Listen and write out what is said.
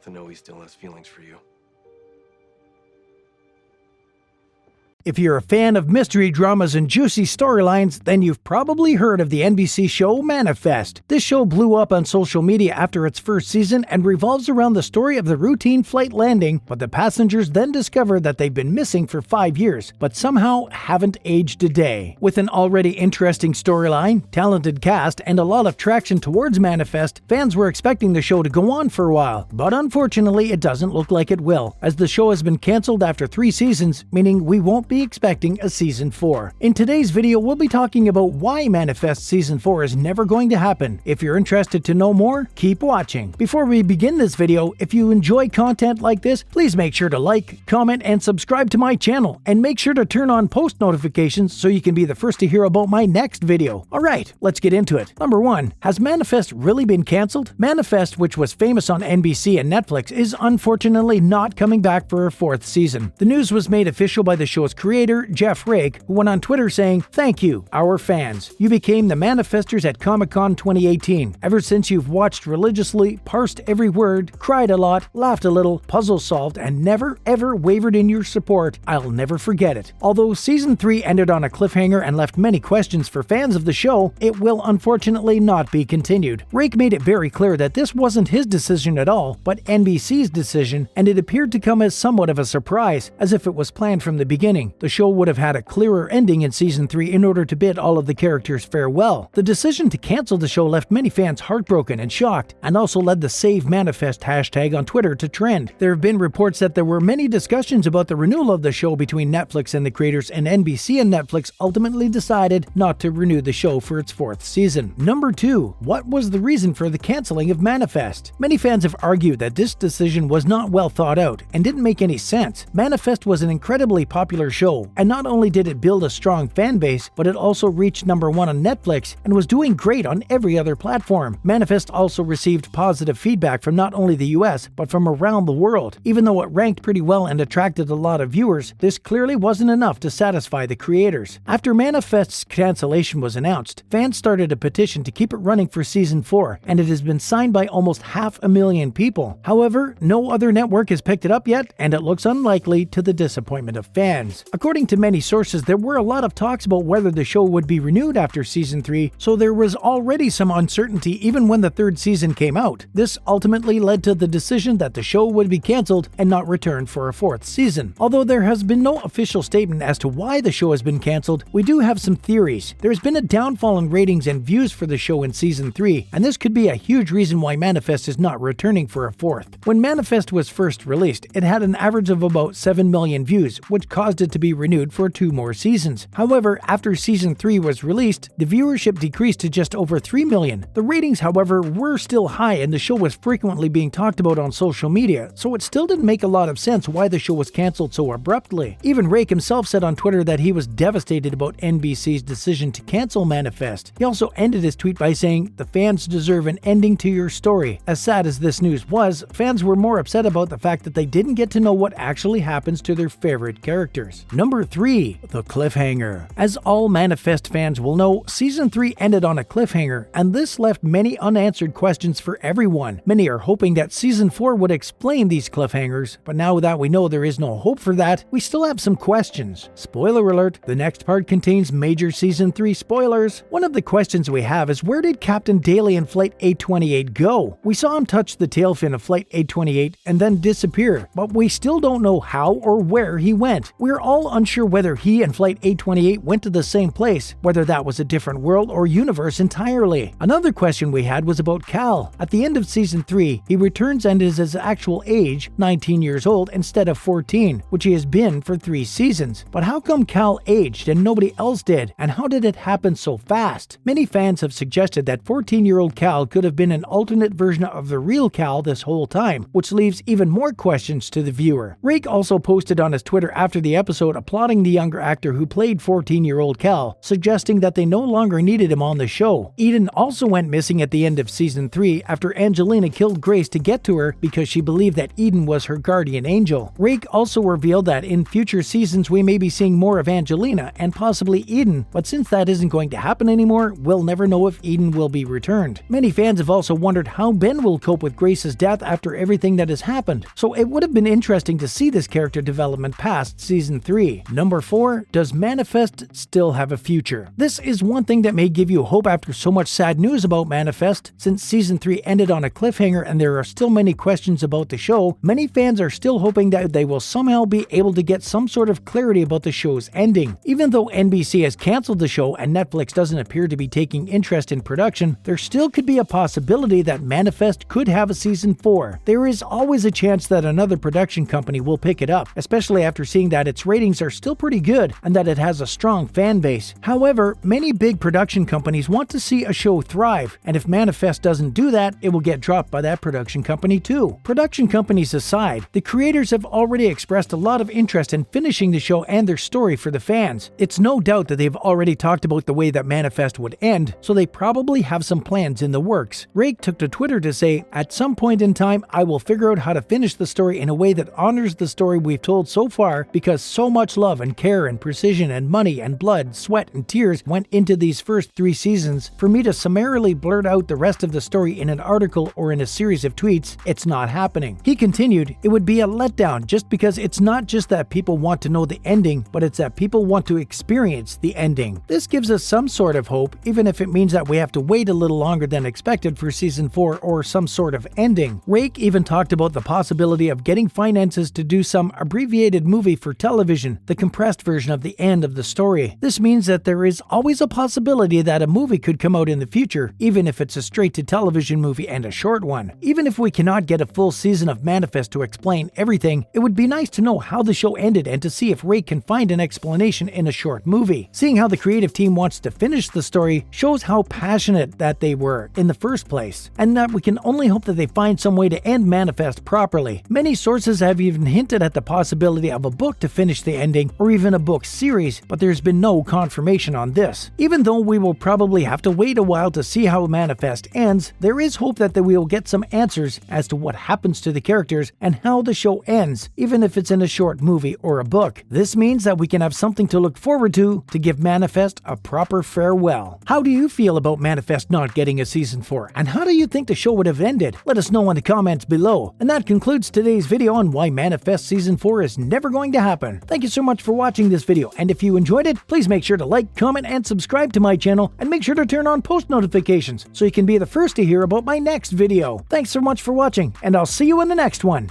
to know he still has feelings for you. If you're a fan of mystery dramas and juicy storylines, then you've probably heard of the NBC show Manifest. This show blew up on social media after its first season and revolves around the story of the routine flight landing, but the passengers then discover that they've been missing for 5 years, but somehow haven't aged a day. With an already interesting storyline, talented cast, and a lot of traction towards Manifest, fans were expecting the show to go on for a while, but unfortunately it doesn't look like it will, as the show has been cancelled after 3 seasons, meaning we won't be expecting a season 4. In today's video, we'll be talking about why Manifest season 4 is never going to happen. If you're interested to know more, keep watching. Before we begin this video, if you enjoy content like this, please make sure to like, comment, and subscribe to my channel, and make sure to turn on post notifications so you can be the first to hear about my next video. Alright, let's get into it. Number 1. Has Manifest really been cancelled? Manifest, which was famous on NBC and Netflix, is unfortunately not coming back for a 4th season. The news was made official by the show's creator, Jeff Rake, who went on Twitter saying, "Thank you, our fans. You became the Manifesters at Comic-Con 2018. Ever since you've watched religiously, parsed every word, cried a lot, laughed a little, puzzle solved, and never ever wavered in your support, I'll never forget it." Although Season 3 ended on a cliffhanger and left many questions for fans of the show, it will unfortunately not be continued. Rake made it very clear that this wasn't his decision at all, but NBC's decision, and it appeared to come as somewhat of a surprise, as if it was planned from the beginning. The show would have had a clearer ending in Season 3 in order to bid all of the characters farewell. The decision to cancel the show left many fans heartbroken and shocked, and also led the Save Manifest hashtag on Twitter to trend. There have been reports that there were many discussions about the renewal of the show between Netflix and the creators, and NBC and Netflix ultimately decided not to renew the show for its 4th season. Number 2. What was the reason for the canceling of Manifest? Many fans have argued that this decision was not well thought out and didn't make any sense. Manifest was an incredibly popular show, and not only did it build a strong fan base, but it also reached number 1 on Netflix and was doing great on every other platform. Manifest also received positive feedback from not only the US, but from around the world. Even though it ranked pretty well and attracted a lot of viewers, this clearly wasn't enough to satisfy the creators. After Manifest's cancellation was announced, fans started a petition to keep it running for Season 4, and it has been signed by almost 500,000 people. However, no other network has picked it up yet, and it looks unlikely, to the disappointment of fans. According to many sources, there were a lot of talks about whether the show would be renewed after Season 3, so there was already some uncertainty even when the 3rd season came out. This ultimately led to the decision that the show would be cancelled and not return for a 4th season. Although there has been no official statement as to why the show has been cancelled, we do have some theories. There has been a downfall in ratings and views for the show in Season 3, and this could be a huge reason why Manifest is not returning for a 4th. When Manifest was first released, it had an average of about 7 million views, which caused it to be renewed for 2 more seasons. However, after Season 3 was released, the viewership decreased to just over 3 million. The ratings, however, were still high, and the show was frequently being talked about on social media, so it still didn't make a lot of sense why the show was cancelled so abruptly. Even Rake himself said on Twitter that he was devastated about NBC's decision to cancel Manifest. He also ended his tweet by saying, "The fans deserve an ending to your story." As sad as this news was, fans were more upset about the fact that they didn't get to know what actually happens to their favorite characters. Number 3. The cliffhanger. As all Manifest fans will know, Season 3 ended on a cliffhanger, and this left many unanswered questions for everyone. Many are hoping that Season 4 would explain these cliffhangers, but now that we know there is no hope for that, we still have some questions. Spoiler alert, the next part contains major Season 3 spoilers. One of the questions we have is, where did Captain Daly in Flight 828 go? We saw him touch the tail fin of Flight 828 and then disappear, but we still don't know how or where he went. We're all unsure whether he and Flight 828 went to the same place, whether that was a different world or universe entirely. Another question we had was about Cal. At the end of Season 3, he returns and is his actual age, 19 years old, instead of 14, which he has been for 3 seasons. But how come Cal aged and nobody else did, and how did it happen so fast? Many fans have suggested that 14-year-old Cal could have been an alternate version of the real Cal this whole time, which leaves even more questions to the viewer. Rake also posted on his Twitter after the episode episode applauding the younger actor who played 14-year-old Cal, suggesting that they no longer needed him on the show. Eden also went missing at the end of season 3 after Angelina killed Grace to get to her because she believed that Eden was her guardian angel. Rake also revealed that in future seasons we may be seeing more of Angelina and possibly Eden, but since that isn't going to happen anymore, we'll never know if Eden will be returned. Many fans have also wondered how Ben will cope with Grace's death after everything that has happened, so it would have been interesting to see this character development past season 3. Number 4, does Manifest still have a future? This is one thing that may give you hope after so much sad news about Manifest. Since season 3 ended on a cliffhanger and there are still many questions about the show, many fans are still hoping that they will somehow be able to get some sort of clarity about the show's ending. Even though NBC has cancelled the show and Netflix doesn't appear to be taking interest in production, there still could be a possibility that Manifest could have a season 4. There is always a chance that another production company will pick it up, especially after seeing that its ratings are still pretty good and that it has a strong fan base. However, many big production companies want to see a show thrive, and if Manifest doesn't do that, it will get dropped by that production company too. Production companies aside, the creators have already expressed a lot of interest in finishing the show and their story for the fans. It's no doubt that they've already talked about the way that Manifest would end, so they probably have some plans in the works. Rake took to Twitter to say, "At some point in time, I will figure out how to finish the story in a way that honors the story we've told so far, because so much love and care and precision and money and blood, sweat and tears went into these first 3 seasons. For me to summarily blurt out the rest of the story in an article or in a series of tweets, it's not happening." He continued, "It would be a letdown just because it's not just that people want to know the ending, but it's that people want to experience the ending. This gives us some sort of hope, even if it means that we have to wait a little longer than expected for season 4 or some sort of ending." Rake even talked about the possibility of getting finances to do some abbreviated movie for television, the compressed version of the end of the story. This means that there is always a possibility that a movie could come out in the future, even if it's a straight-to-television movie and a short one. Even if we cannot get a full season of Manifest to explain everything, it would be nice to know how the show ended and to see if Rake can find an explanation in a short movie. Seeing how the creative team wants to finish the story shows how passionate that they were in the first place, and that we can only hope that they find some way to end Manifest properly. Many sources have even hinted at the possibility of a book to finish the ending, or even a book series, but there's been no confirmation on this. Even though we will probably have to wait a while to see how Manifest ends, there is hope that we will get some answers as to what happens to the characters and how the show ends, even if it's in a short movie or a book. This means that we can have something to look forward to give Manifest a proper farewell. How do you feel about Manifest not getting a season 4, and how do you think the show would have ended? Let us know in the comments below. And that concludes today's video on why Manifest season 4 is never going to happen. Thank you so much for watching this video, and if you enjoyed it, please make sure to like, comment, and subscribe to my channel, and make sure to turn on post notifications so you can be the first to hear about my next video. Thanks so much for watching, and I'll see you in the next one.